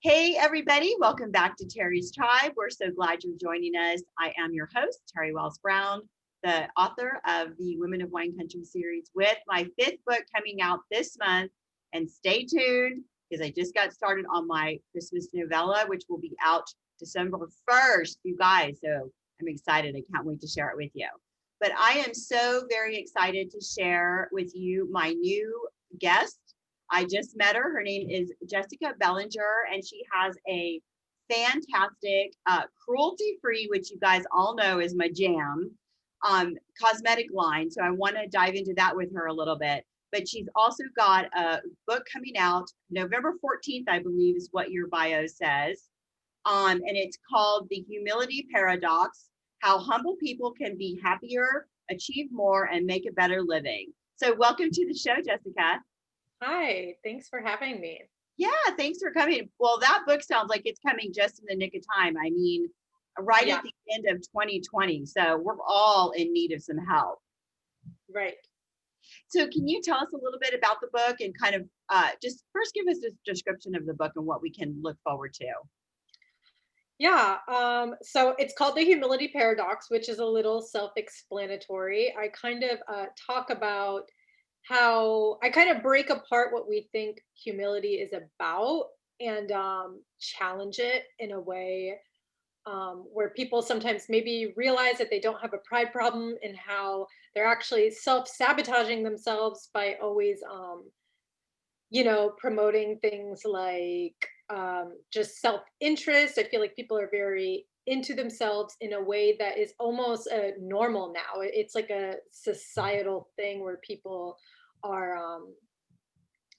Hey, everybody, welcome back to Terry's Tribe. We're so glad you're joining us. I am your host, Terry Wells Brown, the author of the Women of Wine Country series, with my fifth book coming out this month. And stay tuned because I just got started on my Christmas novella, which will be out December 1st, you guys. So I'm excited. I can't wait to share it with you. But I am so very excited to share with you my new guest. I just met her. Her name is Jessica Bellinger, and she has a fantastic, cruelty-free, which you guys all know is my jam, cosmetic line. So I want to dive into that with her a little bit. But she's also got a book coming out November 14th, I believe, is what your bio says. And it's called The Humility Paradox: How Humble People Can Be Happier, Achieve More, and Make a Better Living. So welcome to the show, Jessica. Hi, thanks for having me. Yeah, thanks for coming. Well, that book sounds like it's coming just in the nick of time. I mean, right Yeah, at the end of 2020. So we're all in need of some help. right. So can you tell us a little bit about the book and kind of just first give us a description of the book and what we can look forward to? Yeah, so it's called the humility paradox, which is a little self-explanatory. I kind of talk about how I kind of break apart what we think humility is about and challenge it in a way where people sometimes maybe realize that they don't have a pride problem and how they're actually self-sabotaging themselves by always promoting things like just self-interest. I feel like people are very into themselves in a way that is almost normal now. It's like a societal thing where people are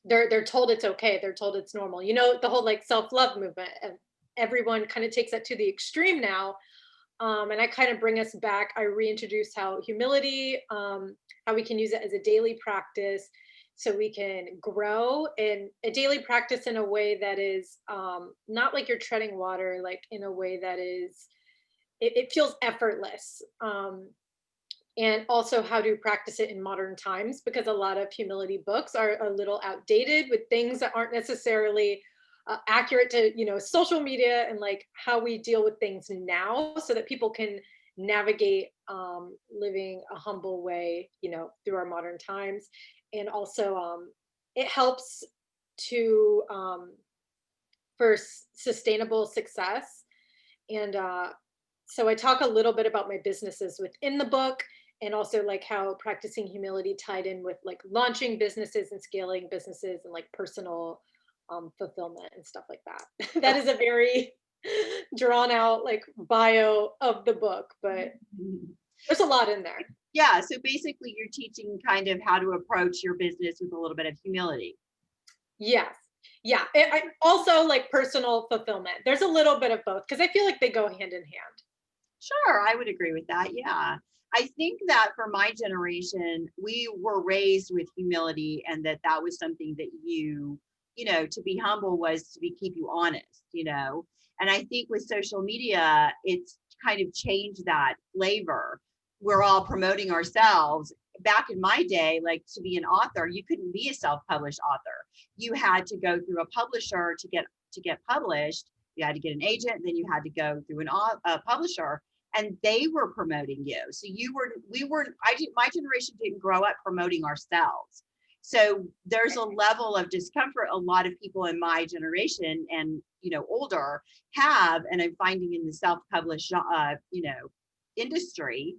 they're told it's okay. They're told it's normal. The whole like self-love movement, and everyone kind of takes that to the extreme now. And I kind of bring us back. I reintroduce how humility, how we can use it as a daily practice so we can grow in a daily practice in a way that is not like you're treading water, like in a way that is, it feels effortless. And also how to practice it in modern times, because a lot of humility books are a little outdated with things that aren't necessarily accurate to social media and like how we deal with things now, so that people can navigate living a humble way through our modern times. And also it helps to for sustainable success. And so I talk a little bit about my businesses within the book, and also like how practicing humility tied in with like launching businesses and scaling businesses and like personal fulfillment and stuff like that. That is a very drawn out like bio of the book, but there's a lot in there. Yeah, so basically you're teaching kind of how to approach your business with a little bit of humility. Yes. Yeah. I also like personal fulfillment. There's a little bit of both because I feel like they go hand in hand. Sure, I would agree with that. Yeah. I think that for my generation, we were raised with humility, and that was something that to be humble was to keep you honest. And I think with social media, it's kind of changed that flavor. We're all promoting ourselves. Back in my day, like to be an author, you couldn't be a self-published author. You had to go through a publisher to get published. You had to get an agent, then you had to go through a publisher, and they were promoting you. So we weren't, my generation didn't grow up promoting ourselves. So there's a level of discomfort a lot of people in my generation and, older have, and I'm finding in the self-published, industry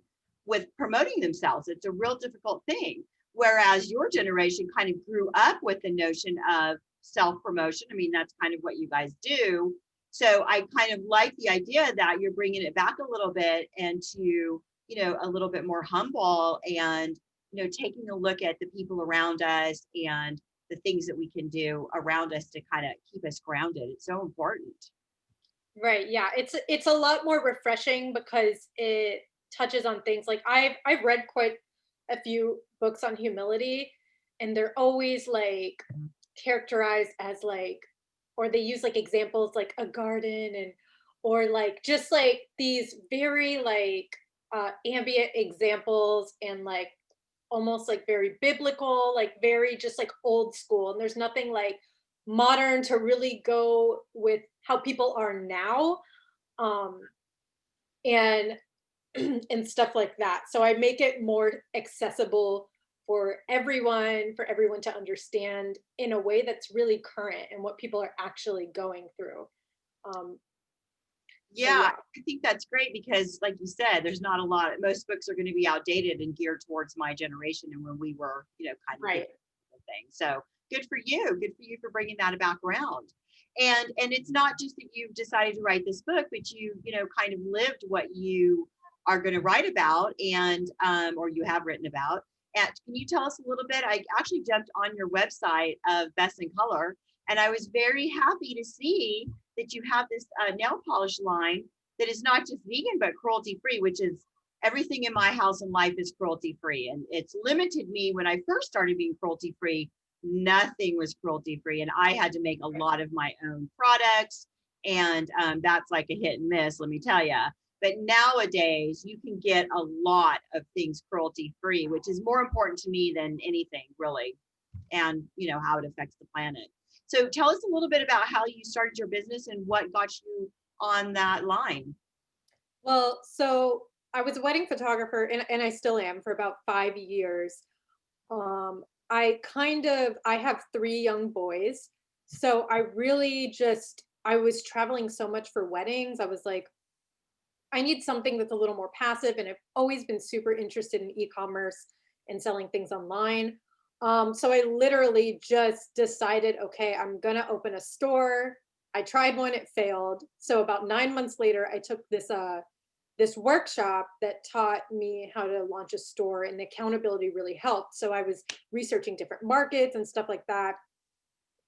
with promoting themselves. It's a real difficult thing. Whereas your generation kind of grew up with the notion of self-promotion. I mean, that's kind of what you guys do. So I kind of like the idea that you're bringing it back a little bit and to, a little bit more humble and, taking a look at the people around us and the things that we can do around us to kind of keep us grounded. It's so important. Right. Yeah. It's a lot more refreshing because it touches on things like I've read quite a few books on humility, and they're always like characterized as like, or they use like examples like a garden, and or like just like these very like ambient examples, and like almost like very biblical, like very just like old school, and there's nothing like modern to really go with how people are now, um, and and stuff like that. So I make it more accessible for everyone to understand in a way that's really current and what people are actually going through. Um, so Yeah, yeah, I think that's great because, like you said, there's not a lot. Most books are going to be outdated and geared towards my generation and when we were, kind of doing right. the thing. So good for you. Good for you for bringing that back around. And it's not just that you've decided to write this book, but you kind of lived what you are going to write about, and or you have written about. And can you tell us a little bit? I actually jumped on your website of Best in Color, and I was very happy to see that you have this nail polish line that is not just vegan but cruelty free, which is everything in my house and life is cruelty free. And it's limited me when I first started being cruelty free. Nothing was cruelty free, and I had to make a lot of my own products. And that's like a hit and miss, let me tell you. But nowadays, you can get a lot of things cruelty free, which is more important to me than anything, really, and how it affects the planet. So tell us a little bit about how you started your business and what got you on that line. Well, so I was a wedding photographer and I still am for about 5 years. I have 3 young boys. So I was traveling so much for weddings. I was like, I need something that's a little more passive. And I've always been super interested in e-commerce and selling things online. So I literally just decided, okay, I'm gonna open a store. I tried one, it failed. So about 9 months later, I took this workshop that taught me how to launch a store, and the accountability really helped. So I was researching different markets and stuff like that.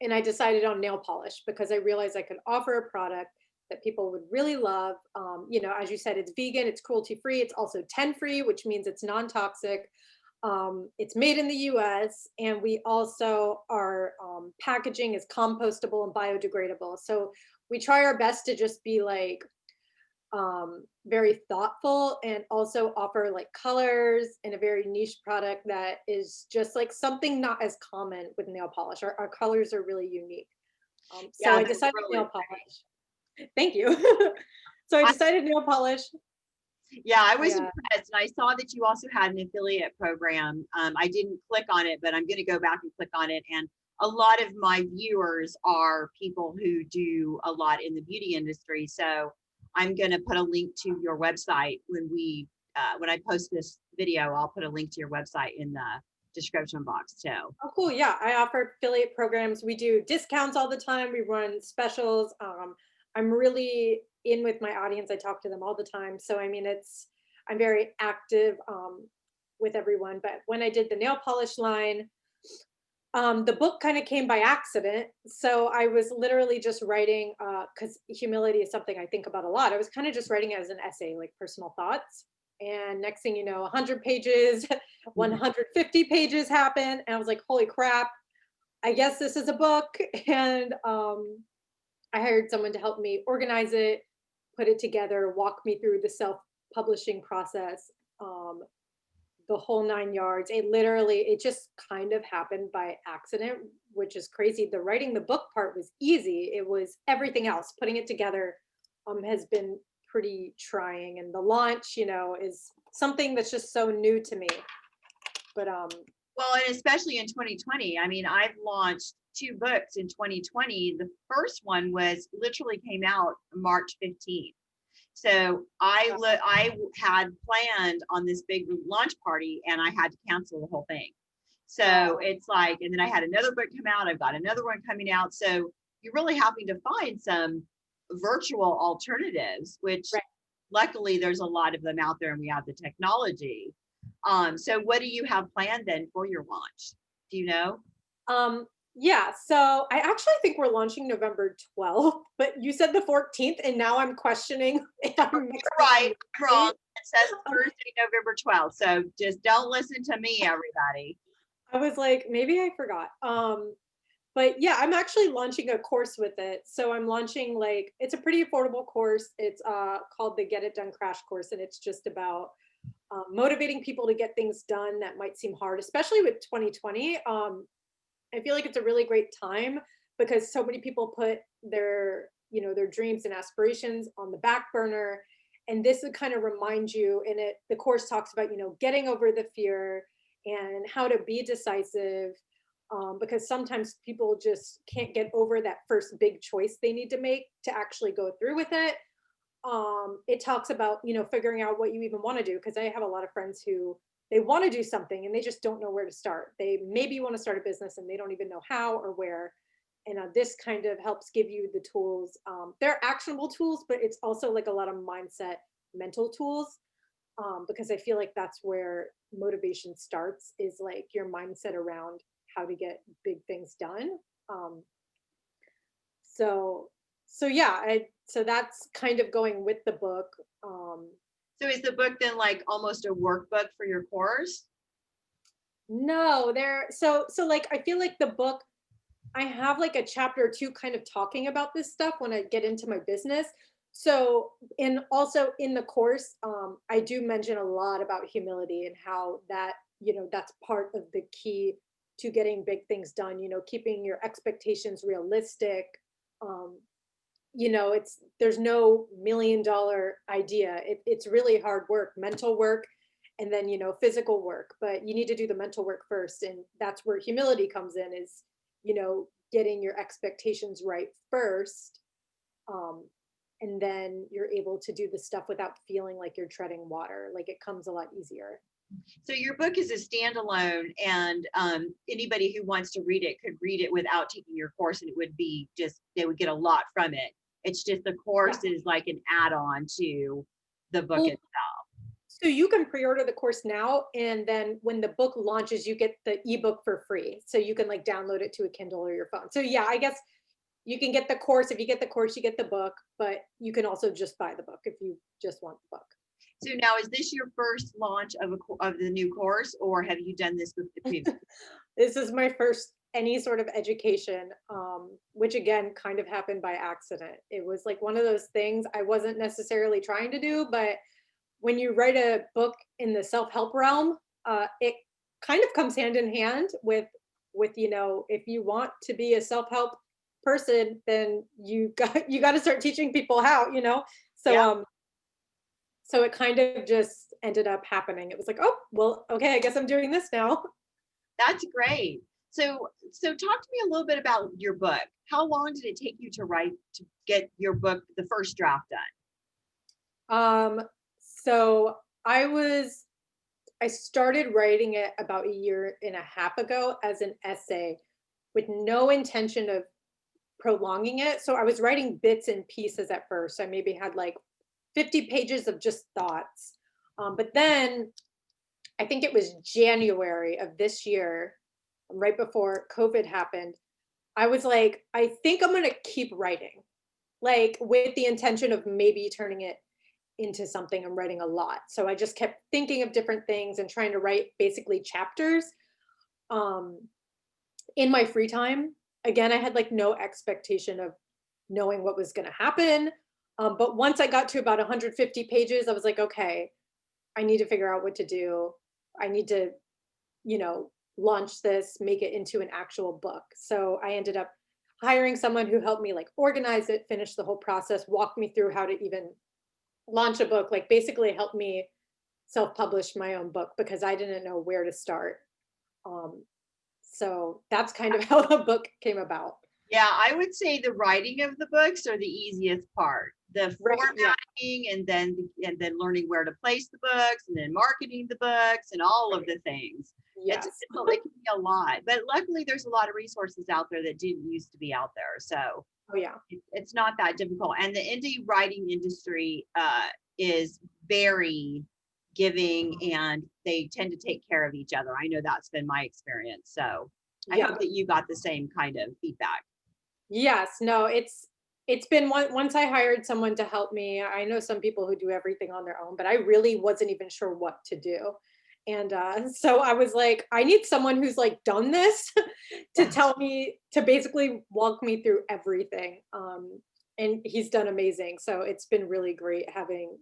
And I decided on nail polish because I realized I could offer a product that people would really love. As you said, it's vegan, it's cruelty free, it's also 10 free, which means it's non toxic. It's made in the US, and we also our packaging is compostable and biodegradable. So we try our best to just be like very thoughtful and also offer like colors and a very niche product that is just like something not as common with nail polish. Our colors are really unique. So Yeah, I they're decided really nail pretty. polish. Thank you. So I I, decided nail polish. yeah, I was Yeah. impressed. And I saw that you also had an affiliate program. I didn't click on it, but I'm going to go back and click on it. And a lot of my viewers are people who do a lot in the beauty industry. So I'm going to put a link to your website when I post this video. I'll put a link to your website in the description box too. Oh, cool. Yeah, I offer affiliate programs. We do discounts all the time. We run specials. I'm really in with my audience. I talk to them all the time. So I mean, I'm very active with everyone. But when I did the nail polish line, the book kind of came by accident. So I was literally just writing because humility is something I think about a lot. I was kind of just writing it as an essay, like personal thoughts. And next thing you know, 100 pages, 150 pages happened. And I was like, holy crap, I guess this is a book. And I hired someone to help me organize it, put it together, walk me through the self publishing process. The whole 9 yards. It just kind of happened by accident, which is crazy. The writing the book part was easy. It was everything else. Putting it together has been pretty trying. And the launch, is something that's just so new to me. But Well, and especially in 2020. I mean, I've launched 2 books in 2020. The first one was literally came out March 15th. So I had planned on this big launch party and I had to cancel the whole thing. So oh, it's like, and then I had another book come out. I've got another one coming out. So you're really having to find some virtual alternatives, which right. luckily there's a lot of them out there and we have the technology. So what do you have planned then for your launch? Do you know? Yeah, so I actually think we're launching November 12th, but you said the 14th, and now I'm questioning if I'm You're mixing right. them I'm wrong. right. It says Thursday, November 12th. So just don't listen to me, everybody. I was like, maybe I forgot. But yeah, I'm actually launching a course with it. So I'm launching like it's a pretty affordable course. It's called the Get It Done Crash Course, and it's just about motivating people to get things done that might seem hard, especially with 2020. I feel like it's a really great time, because so many people put their, their dreams and aspirations on the back burner. And this would kind of remind you, and the course talks about, getting over the fear and how to be decisive. Because sometimes people just can't get over that first big choice they need to make to actually go through with it. It talks about, figuring out what you even want to do. Because I have a lot of friends who they want to do something and they just don't know where to start. They maybe want to start a business and they don't even know how or where. And this kind of helps give you the tools. They're actionable tools, but it's also like a lot of mindset, mental tools. Because I feel like that's where motivation starts, is like your mindset around how to get big things done. Um, so so yeah, so that's kind of going with the book. Um, So is the book then like almost a workbook for your course? no, so like I feel like the book, I have like a chapter or two kind of talking about this stuff when I get into my business. So, and also in the course, I do mention a lot about humility and how that, that's part of the key to getting big things done, keeping your expectations realistic. Um, there's no $1 million idea. It's really hard work, mental work, and then, physical work, but you need to do the mental work first. And that's where humility comes in, is, getting your expectations right first. Um, and then you're able to do the stuff without feeling like you're treading water. Like it comes a lot easier. So your book is a standalone, and anybody who wants to read it could read it without taking your course, and it would be just they would get a lot from it. It's just the course Yeah. is like an add-on to the book Well, itself. so you can pre-order the course now, and then when the book launches, you get the ebook for free. So you can like download it to a Kindle or your phone. So yeah, I guess you can get the course. If you get the course, you get the book, but you can also just buy the book if you just want the book. So now, is this your first launch of of the new course, or have you done this with the previous? This is my first any sort of education, which again kind of happened by accident. It was like one of those things I wasn't necessarily trying to do, but when you write a book in the self-help realm, it kind of comes hand in hand with if you want to be a self-help person, then you got to start teaching people how. So Yeah, so it kind of just ended up happening. It was like, oh well, okay, I guess I'm doing this now. that's great. So talk to me a little bit about your book. How long did it take you to write to get your book, the first draft done? So I started writing it about a year and a half ago as an essay with no intention of prolonging it. So I was writing bits and pieces at first. I maybe had like 50 pages of just thoughts. But then I think it was January of this year, right before COVID happened. I was like, I think I'm going to keep writing, like with the intention of maybe turning it into something. I'm writing a lot. So I just kept thinking of different things and trying to write basically chapters um, in my free time. Again, I had like no expectation of knowing what was going to happen. But once I got to about 150 pages, I was like, okay, I need to figure out what to do. I need to, launch this, make it into an actual book. So I ended up hiring someone who helped me like organize it, finish the whole process, walk me through how to even launch a book, like basically help me self-publish my own book because I didn't know where to start. Um, so that's kind of how the book came about. Yeah, I would say the writing of the books are the easiest part. The Right. Yeah. formatting, and then learning where to place the books, and then marketing the books and all of Right. the things. Yes. It can be a lot, but luckily there's a lot of resources out there that didn't used to be out there. So Oh yeah. it's not that difficult. And the indie writing industry is very giving, and they tend to take care of each other. I know that's been my experience. So I Yeah. hope that you got the same kind of feedback. Yes. No, it's been once I hired someone to help me. I know some people who do everything on their own, but I really wasn't even sure what to do. And so I was like, I need someone who's like done this to Yeah. tell me, to basically walk me through everything. And he's done amazing. So it's been really great having,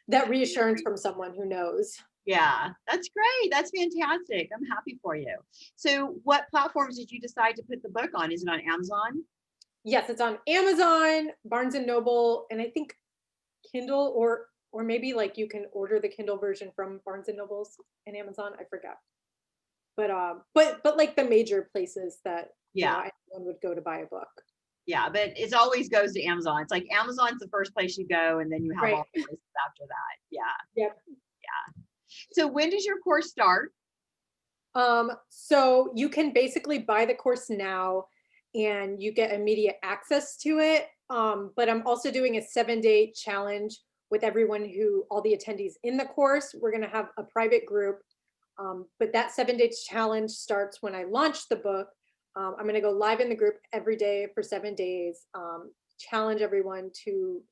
that reassurance from someone who knows. Yeah, that's great. That's fantastic. I'm happy for you. So what platforms did you decide to put the book on? Is it on Amazon? Yes, it's on Amazon, Barnes and Noble, and I think Kindle, or maybe like you can order the Kindle version from Barnes and Nobles and Amazon. I forgot. But like the major places that, Yeah. anyone would go to buy a book. Yeah, but it always goes to Amazon. It's like Amazon's the first place you go, and then you have Right. all the places after that. Yeah. Yep. So when does your course start? So you can basically buy the course now and you get immediate access to it. But I'm also doing a 7-day challenge with all the attendees in the course. We're going to have a private group. But that 7-day challenge starts when I launch the book. I'm going to go live in the group every day for 7 days, challenge everyone to,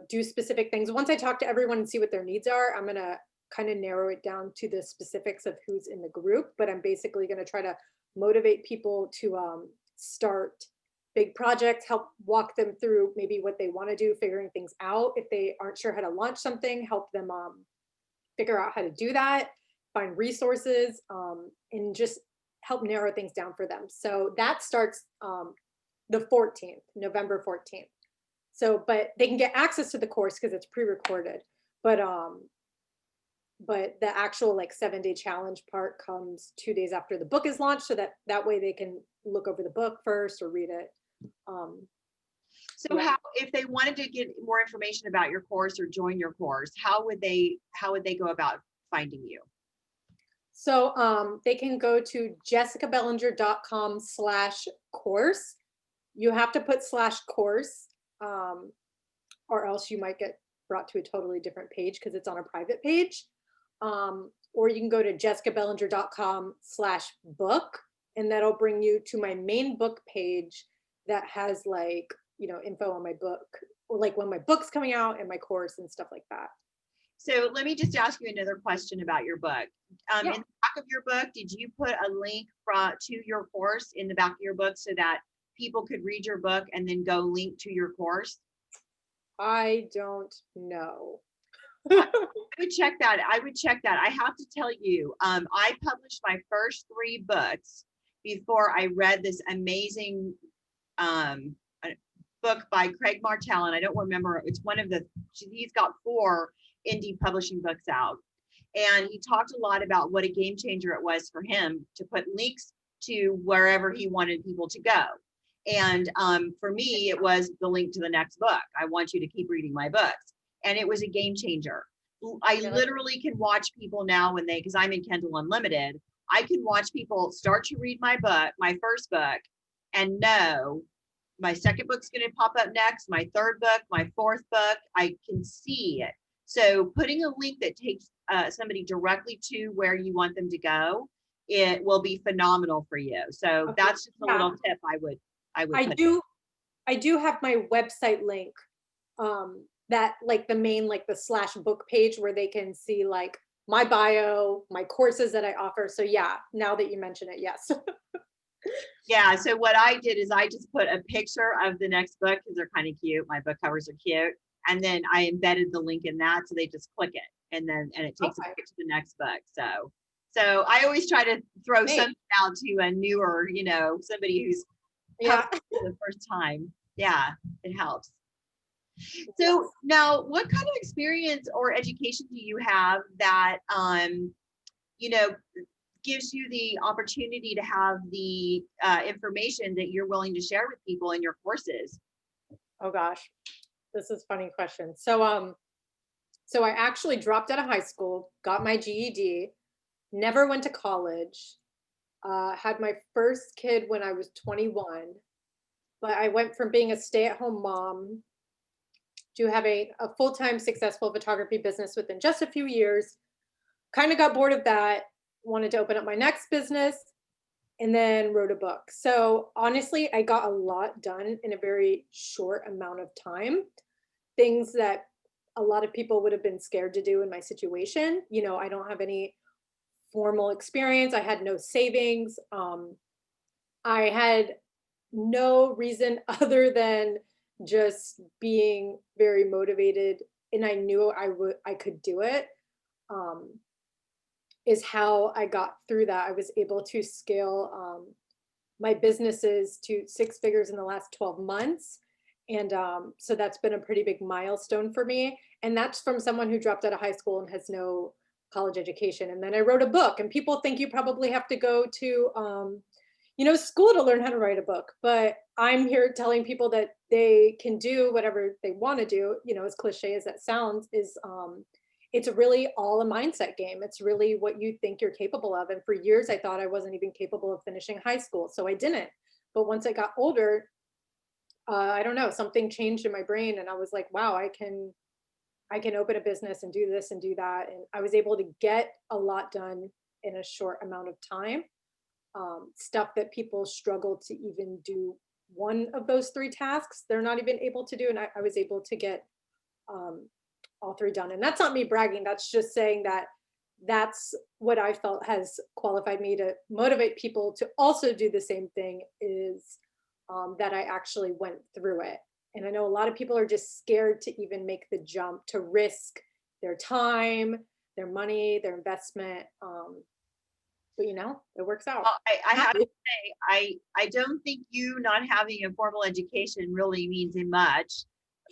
do specific things. Once I talk to everyone and see what their needs are, I'm going to kind of narrow it down to the specifics of who's in the group. But I'm basically going to try to motivate people to start big projects, help walk them through maybe what they want to do, figuring things out. If they aren't sure how to launch something, help them figure out how to do that, find resources, and just help narrow things down for them. So that starts the 14th, November 14th. So, but they can get access to the course because it's pre-recorded. But the actual like 7-day challenge part comes 2 days after the book is launched, so that way they can look over the book first or read it. So Yeah. if they wanted to get more information about your course or join your course, how would they go about finding you? So they can go to jessicabellinger.com/course. You have to put /course, or else you might get brought to a totally different page because it's on a private page. Or you can go to jessicabellinger.com/book, and that'll bring you to my main book page that has like, info on my book, or like when my book's coming out and my course and stuff like that. So let me just ask you another question about your book. In Yeah. the back of your book, did you put a link to your course in the back of your book so that people could read your book and then go link to your course? I don't know. I would check that. I would check that. I have to tell you, I published my first 3 books before I read this amazing uh, book by Craig Martell, and I don't remember. It's one of he's got 4 indie publishing books out, and he talked a lot about what a game changer it was for him to put links to wherever he wanted people to go. And for me, it was the link to the next book. I want you to keep reading my books. And it was a game changer. I Really? literally can watch people now because I'm in Kindle Unlimited, I can watch people start to read my book, my first book, and know my second book's going to pop up next, my third book, my fourth book. I can see it. So putting a link that takes somebody directly to where you want them to go, it will be phenomenal for you. So Okay. that's just a Yeah. little tip I would I put. do have my website link, that like the main, like the /book page where they can see like my bio, my courses that I offer. So yeah, now that you mention it, yes. Yeah, so what I did is I just put a picture of the next book because they're kind of cute. My book covers are cute. And then I embedded the link in that, so they just click it and it takes them Okay. to the next book. So I always try to throw Neat. something out to a newer, somebody who's Yeah. for the first time. Yeah, it helps. Yes. So now, what kind of experience or education do you have that you know gives you the opportunity to have the information that you're willing to share with people in your courses? Oh gosh, this is a funny question. So I actually dropped out of high school, got my GED, never went to college, had my first kid when I was 21, but I went from being a stay-at-home mom to having a full-time successful photography business within just a few years. Kind of got bored of that, wanted to open up my next business, and then wrote a book. So honestly, I got a lot done in a very short amount of time. Things that a lot of people would have been scared to do in my situation. I don't have any formal experience. I had no savings. I had no reason other than just being very motivated, and I knew I could do it. Um, is how I got through that. I was able to scale my businesses to 6 figures in the last 12 months. And so that's been a pretty big milestone for me. And that's from someone who dropped out of high school and has no college education. And then I wrote a book, and people think you probably have to go to, school to learn how to write a book. But I'm here telling people that they can do whatever they want to do, as cliche as that sounds, is it's really all a mindset game. It's really what you think you're capable of. And for years, I thought I wasn't even capable of finishing high school. So I didn't. But once I got older, I don't know, something changed in my brain. And I was like, wow, I can open a business and do this and do that. And I was able to get a lot done in a short amount of time. Stuff that people struggle to even do one of those three tasks, they're not even able to do. And I was able to get um, all three done. And that's not me bragging. That's just saying that that's what I felt has qualified me to motivate people to also do the same thing, is that I actually went through it. And I know a lot of people are just scared to even make the jump, to risk their time, their money, their investment. But it works out. Well, I have to Happy. say, I don't think you not having a formal education really means much.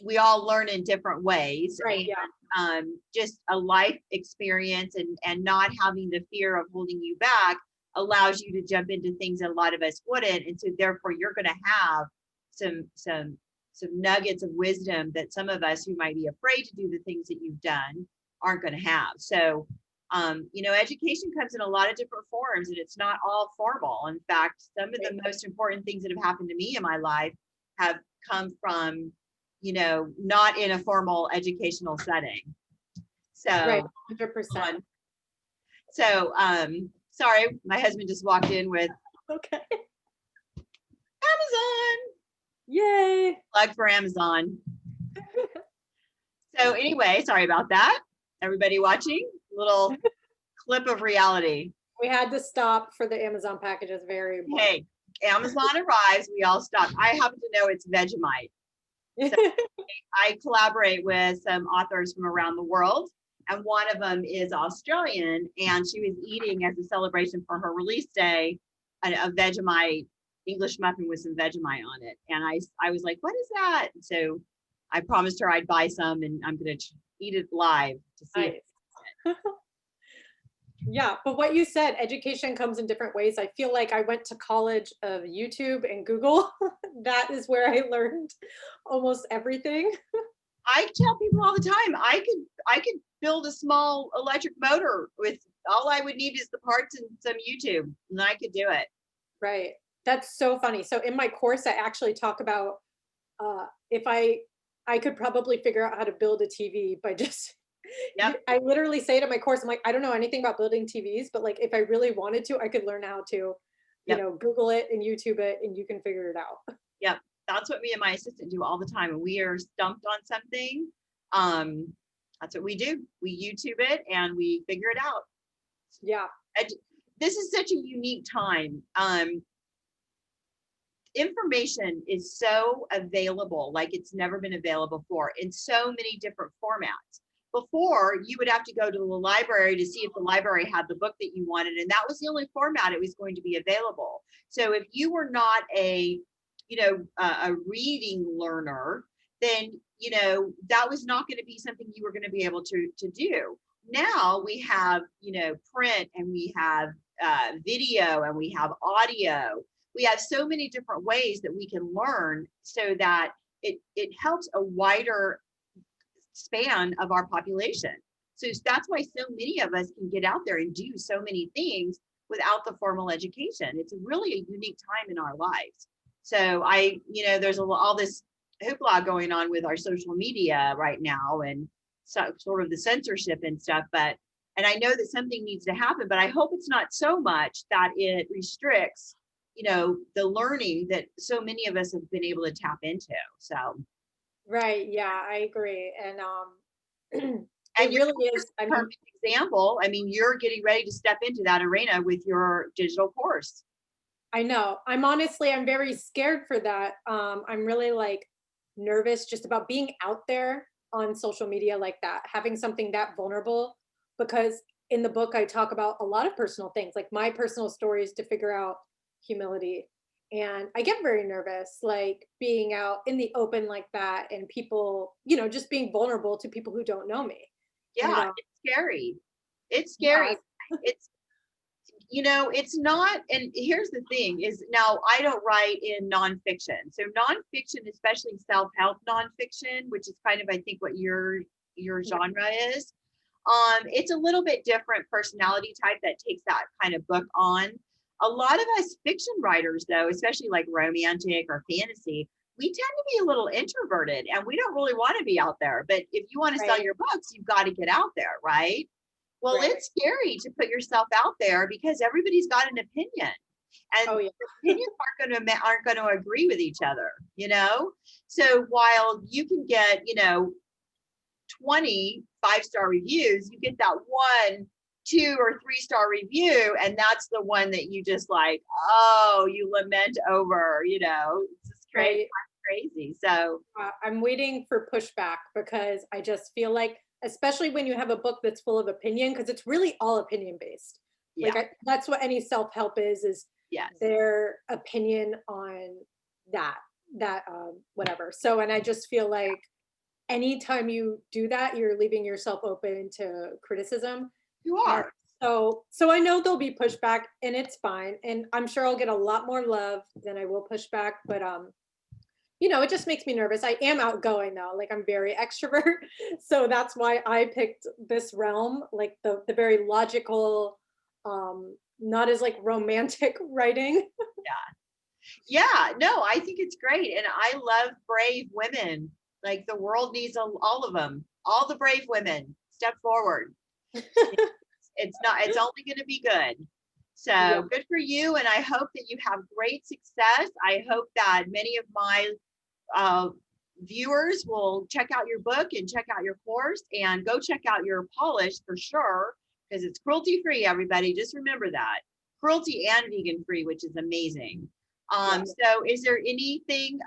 We all learn in different ways, Right. and Yeah. just a life experience and not having the fear of holding you back allows you to jump into things that a lot of us wouldn't, and so therefore you're going to have some nuggets of wisdom that some of us who might be afraid to do the things that you've done aren't going to have. So education comes in a lot of different forms, and it's not all formal. In fact, some of Right. the most important things that have happened to me in my life have come from, not in a formal educational setting. Right. So, 100%. sorry, my husband just walked in with Okay. Amazon. Yay. Plug for Amazon. So anyway, sorry about that. Everybody watching, little clip of reality. We had to stop for the Amazon packages. Very important. Hey, Amazon arrives, we all stop. I happen to know it's Vegemite. So I collaborate with some authors from around the world, and one of them is Australian, and she was eating as a celebration for her release day a Vegemite English muffin with some Vegemite on it. And I was like, what is that? So I promised her I'd buy some, and I'm going to eat it live to see Nice. Yeah, but what you said, education comes in different ways. I feel like I went to college of YouTube and Google. That is where I learned almost everything. I tell people all the time, I could build a small electric motor with all I would need is the parts and some YouTube, and I could do it. Right. That's so funny. So in my course, I actually talk about if I could probably figure out how to build a TV by just Yep. I literally say to my course, I'm like, I don't know anything about building TVs, but like if I really wanted to, I could learn how to, Yep. Google it and YouTube it, and you can figure it out. Yep. That's what me and my assistant do all the time. When we are stumped on something, that's what we do. We YouTube it and we figure it out. Yeah. This is such a unique time. Information is so available, like it's never been available before, in so many different formats. Before, you would have to go to the library to see if the library had the book that you wanted, and that was the only format it was going to be available. So if you were not a reading learner, then that was not going to be something you were going to be able to do. Now we have print, and we have video, and we have audio. We have so many different ways that we can learn, so that it helps a wider span of our population. So that's why so many of us can get out there and do so many things without the formal education. It's really a unique time in our lives. So there's all this hoopla going on with our social media right now, and sort of the censorship and stuff, and I know that something needs to happen, but I hope it's not so much that it restricts the learning that so many of us have been able to tap into. So Right. Yeah, I agree. And and it you're really is. a perfect example. I mean, you're getting ready to step into that arena with your digital course. I know. I'm very scared for that. I'm really like nervous just about being out there on social media like that, having something that vulnerable, because in the book, I talk about a lot of personal things, like my personal stories to figure out humility. And I get very nervous, like being out in the open like that, and people, just being vulnerable to people who don't know me. And Yeah, it's scary. It's yeah, scary. It's, it's not, and here's the thing is now I don't write in nonfiction. So nonfiction, especially self-help nonfiction, which is kind of, I think, what your yeah, genre is. It's a little bit different personality type that takes that kind of book on. A lot of us fiction writers, though, especially like romantic or fantasy, we tend to be a little introverted and we don't really want to be out there. But if you want to sell right, your books, you've got to get out there, right? Well, right. it's scary to put yourself out there because everybody's got an opinion, and Oh yeah, opinions aren't going to agree with each other, So while you can get, 20 5-star reviews, you get that one, 2 or 3-star review, and that's the one that you just like, oh, you lament over, it's just crazy, right. crazy. So I'm waiting for pushback because I just feel like, especially when you have a book that's full of opinion, because it's really all opinion based. yeah, Like that's what any self help is yes, their opinion on that whatever. So, and I just feel like anytime you do that, you're leaving yourself open to criticism. you And are. so I know there'll be pushback, and it's fine. And I'm sure I'll get a lot more love than I will pushback. But it just makes me nervous. I am outgoing though, like I'm very extrovert. So that's why I picked this realm, like the very logical, not as like romantic writing. Yeah, no, I think it's great. And I love brave women. Like the world needs all of them, all the brave women. Step forward. It's not, it's only going to be good. Yeah. So good for you. And I hope that you have great success. I hope that many of my uh, viewers will check out your book and check out your course and go check out your polish for sure, because it's cruelty free, everybody. Just remember that. Cruelty and vegan free, which is amazing. Yeah. So is there anything,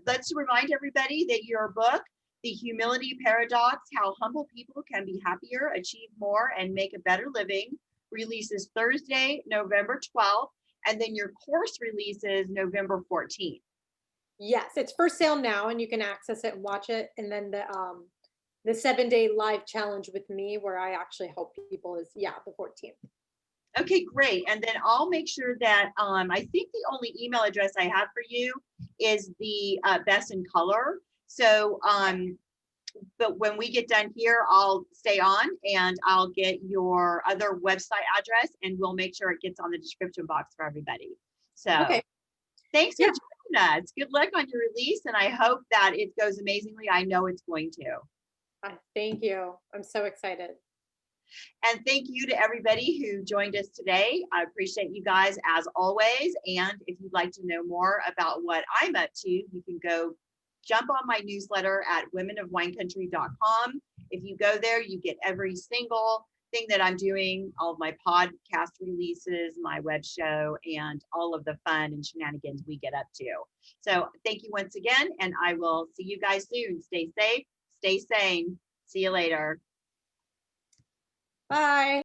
let's remind everybody that your book, The Humility Paradox, How Humble People Can Be Happier, Achieve More, and Make a Better Living, releases Thursday, November 12th, and then your course releases November 14th. Yes, it's for sale now, and you can access it and watch it. And then the 7-day live challenge with me, where I actually help people, is the 14th. Okay, great. And then I'll make sure that I think the only email address I have for you is the best in color. So, but when we get done here, I'll stay on and I'll get your other website address and we'll make sure it gets on the description box for everybody. So Okay. thanks for Yeah. joining us. Good luck on your release. And I hope that it goes amazingly. I know it's going to. Thank you. I'm so excited. And thank you to everybody who joined us today. I appreciate you guys as always. And if you'd like to know more about what I'm up to, you can go jump on my newsletter at womenofwinecountry.com. If you go there, you get every single thing that I'm doing, all of my podcast releases, my web show, and all of the fun and shenanigans we get up to. So thank you once again, and I will see you guys soon. Stay safe, stay sane. See you later. Bye.